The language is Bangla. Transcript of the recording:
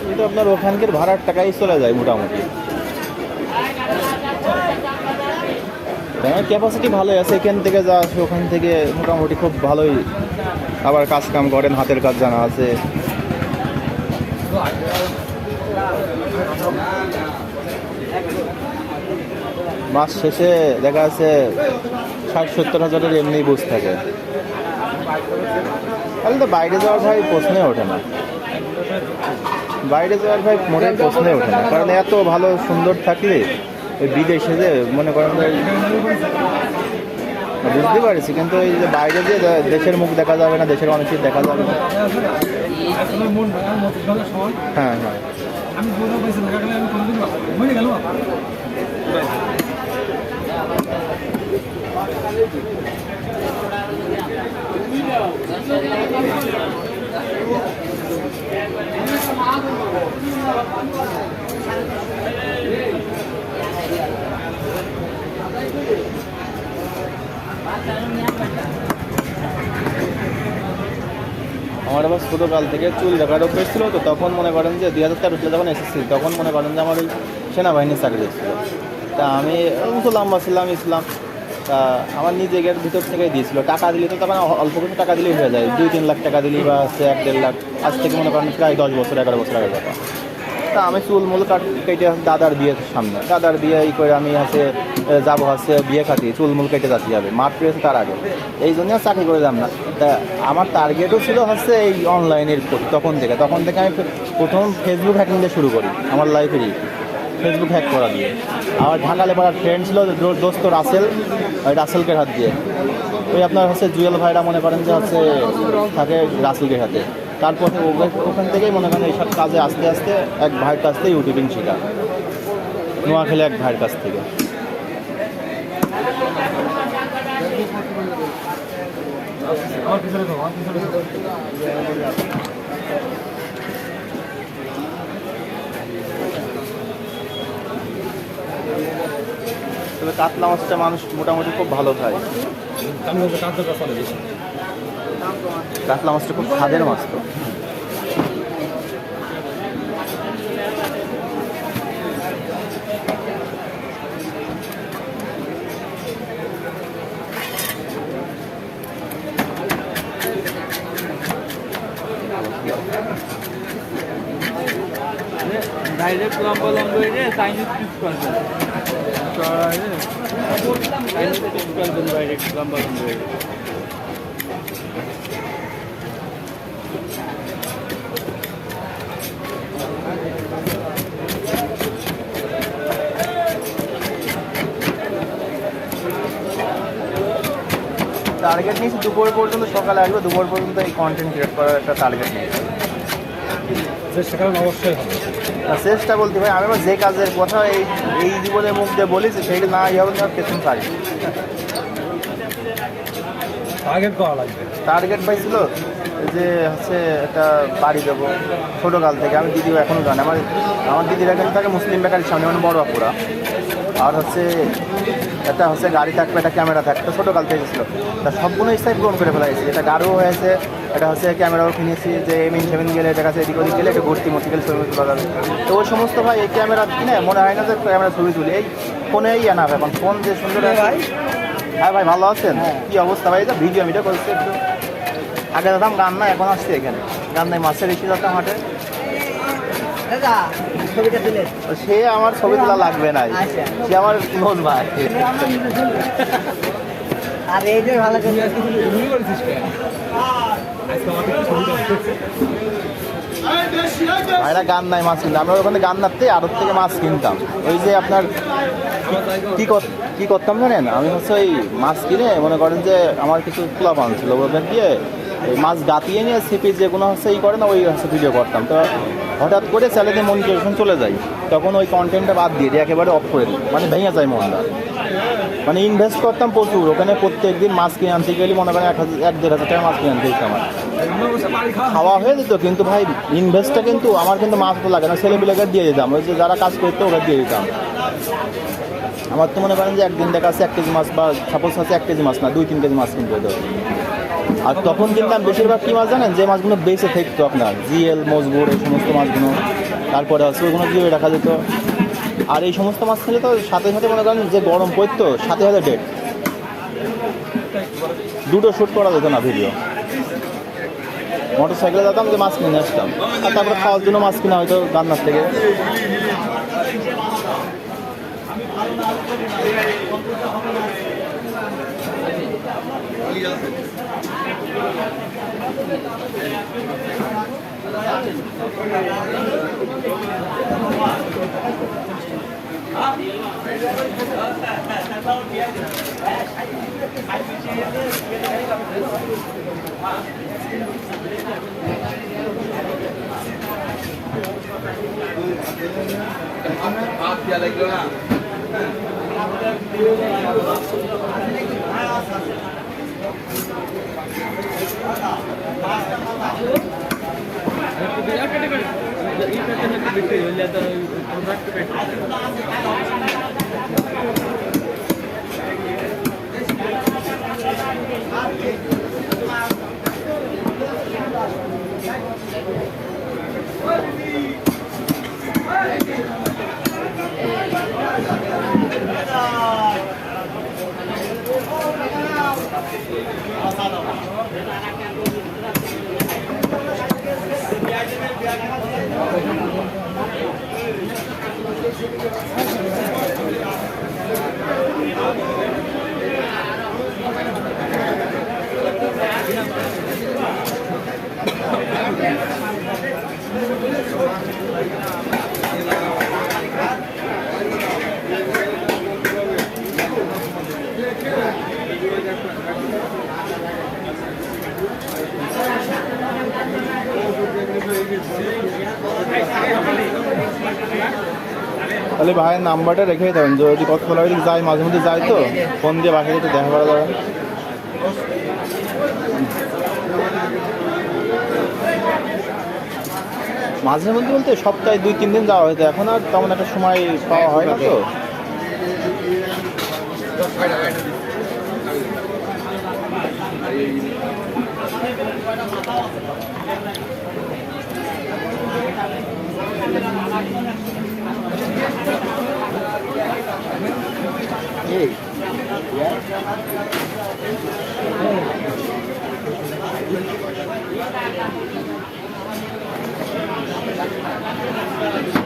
কিন্তু আপনার ওখানকার ভাড়ার টাকাই চলে যায় মোটামুটি। ক্যাপাসিটি ভালোই আছে, এখান থেকে যা আসে ওখান থেকে মোটামুটি খুব ভালোই। আবার কাজ কাম করেন, হাতের কাজ জানা আছে। মাস শেষে দেখা যাচ্ছে 60-70 হাজারের এমনি বুঝ থাকে। তাহলে তো বাইরে যাওয়ার ভাই প্রশ্নে ওঠে না, বাইরে যাওয়ার ভাই মোটেই প্রশ্নে ওঠে না। কারণ এত ভালো সুন্দর থাকলে ওই বিদেশে যে মনে করেন বুঝতে পারছি, কিন্তু এই যে বাইরে যে দেশের মুখ দেখা যাবে না, দেশের মানুষের দেখা যাবে না। হ্যাঁ হ্যাঁ, আমার আবার ছোটোকাল থেকে চুল দেখার অভ্যেস ছিল, তো তখন মনে করেন যে 2013 সালে যখন এসেছি তখন মনে করেন যে আমার ওই সেনাবাহিনীর চাকরি ছিল। তা আমি লম্বা ছিলাম ইসলাম, তা আমার নিজেদের ভিতর থেকেই দিয়েছিল। টাকা দিলে তো তখন অল্প কিছু টাকা দিলেই হয়ে যায়, 2-3 লাখ টাকা দিলেই বা হচ্ছে 1-1.5 লাখ। আজ থেকে মনে করেন প্রায় 10 বছর 11 বছর আগের কথা। তা আমি চুলমুল কেটে দাদার বিয়ের সামনে, দাদার বিয়ে ই করে আমি হচ্ছে যাবো হচ্ছে বিয়ে খাতি, চুলমুল কেটে যাচ্ছি যাবে মাঠ পেয়েছে তার আগে, এই জন্য চাকরি করে যাম না। তা আমার টার্গেটও ছিল হচ্ছে এই অনলাইনের। তখন থেকে আমি প্রথম ফেসবুক হ্যাকিং দিয়ে শুরু করি আমার লাইফেরই, ফেসবুক হ্যাক করা দিয়ে। আমার ঢাকা লেপাড়ার ফ্রেন্ড ছিল দোস্ত রাসেল, ওই রাসেলকে হাত দিয়ে। ওই আপনার হচ্ছে জুয়েল ভাইরা মনে করেন যে হচ্ছে থাকে রাসেলকে হাতে। তারপরে ওখান থেকেই মনে করেন এইসব কাজে আস্তে আস্তে এক ভাইয়ের কাছ থেকে ইউটিউবিং শেখা, নোয়াখালী এক ভাইয়ের কাছ থেকে। তবে কাতলা মাছটা মানুষ মোটামুটি খুব ভালো খায়। কাতলা মাছটা খুব স্বাদের মাছ। তো ডাইরেক্ট লম্বা লম্বা এটা চাইনিজ পিস করবেন, চাইনিজ পিস করবেন ডাইরেক্ট লম্বা লম্বা এটা। টার্গেট নিয়েছি দুপুর পর্যন্ত, সকালে আসবে দুপুর পর্যন্ত এই কন্টেন্ট ক্রিয়েট করার একটা টার্গেট নিয়েছি। অবশ্যই চেষ্টা বলতে ভাই আমি যে কাজের কথা এই জীবনের মুখ দিয়ে বলি যে সেইটা না ইয়ে হবে না, পেছন পারি। টার্গেট করা লাগবে। টার্গেট পাইছিল যে হচ্ছে একটা বাড়ি দেবো ছোটোকাল থেকে। আমি দিদিও এখনও জানি, আমার দিদিরা কিন্তু থাকে মুসলিম বেকারির সামনে, মানে বড় আপুরা। আর হচ্ছে একটা হচ্ছে গাড়ি থাকবে, একটা ক্যামেরা থাকবে, ছোটোকাল থেকে ছিল। তা সবগুলো ইচ্ছাই পূরণ করে ফেলাইছি। এটা গাড়িও হয়েছে, এটা হচ্ছে ক্যামেরাও কিনেছি, যে M7 গেলে এটা কাছে এদিক ওদিক গেলে একটা ভর্তি মতি গেলে ছবি তোলা যাবে। তো ওই সমস্ত ভাই এই ক্যামেরা কিনে মনে হয় না যে ক্যামেরা ছবি তুলি, এই ফোনেই আনা। এখন ফোন যে সুন্দর। হ্যাঁ ভাই ভালো আছেন? কী অবস্থা ভাই? ভিডিও মিডিও করছে একটু। আগে যেতাম গান না, এখন আসছে এখানে গান নাই, মাছের এসে যেতাম হাটে। সে আমার ছবি তোলা লাগবে না, সে আমার ক্লোজ ভাই। আর এই যে ভালো ভাইরা গান নাই মাছ কিনতাম, আমরা ওখানে গান নাড়তে আড়ত থেকে মাছ কিনতাম। ওই যে আপনার কি করতাম জানেন, আমি হচ্ছে ওই মাছ কিনে মনে করেন যে আমার কিছু পোলা পান ছিল, ওদের দিয়ে মাছ গাতিয়ে নিয়ে সিপি যেগুলো হচ্ছে ই করে না, ওই হচ্ছে ভিডিও করতাম। তো হঠাৎ করে চ্যানেলে মনিটাইজেশন চলে যায়, তখন ওই কন্টেন্টটা বাদ দিয়ে দিই, একেবারে অফ করে দিই, মানে ভেঙে যায় মনটা। মানে ইনভেস্ট করতাম প্রচুর, ওখানে প্রত্যেক দিন মাছ কিনে আনতে গেলে মনে করেন 1,000-1,500 টাকা মাছ কিনে আনতে হচ্ছে আমার। খাওয়া হয়ে যেত, কিন্তু ভাই ইনভেস্টটা কিন্তু আমার কিন্তু মাছ তো লাগে না, ছেলেপিলেকে দিয়ে দিতাম, ওই যে যারা কাজ করতো ওরা দিয়ে দিতাম। আমার তো মনে করেন যে একদিন দেখা আছে 1 কেজি মাছ, বা সাপোজ আছে 1 কেজি মাছ না, 2-3 কেজি মাছ কিনতে হতো। আর তখন কিনতাম বেশিরভাগ কী মাছ জানেন, যে মাছগুলো বেঁচে থাকতো আপনার, জিএল, মজবুর, এই সমস্ত মাছগুলো। তারপরে আছে ওইগুলো জিও রাখা যেত। আর এই সমস্ত মাছ খেলে তো সাথে সাথে মনে করেন যে গরম পড়তো, সাথে সাথে ডেট, দুটো শ্যুট করা যেত না ভিডিও। মোটর সাইকেলে যেতাম, যে মাছ কিনে আসতাম, আর তারপরে খাওয়ার জন্য মাছ কিনা হয়তো রান্নার থেকে। তাহলে ভাইয়ের নাম্বারটা রেখে দেবেন, যদি কত খোলা হয়ে যায়, মাঝে মধ্যে যায় তো ফোন দিয়ে বাকি একটু দেখা করা যাবে। মাঝে মধ্যে বলতে সপ্তাহে 2-3 দিন যাওয়া হয়তো, এখন আর তেমন একটা সময় পাওয়া হয় না তো। এই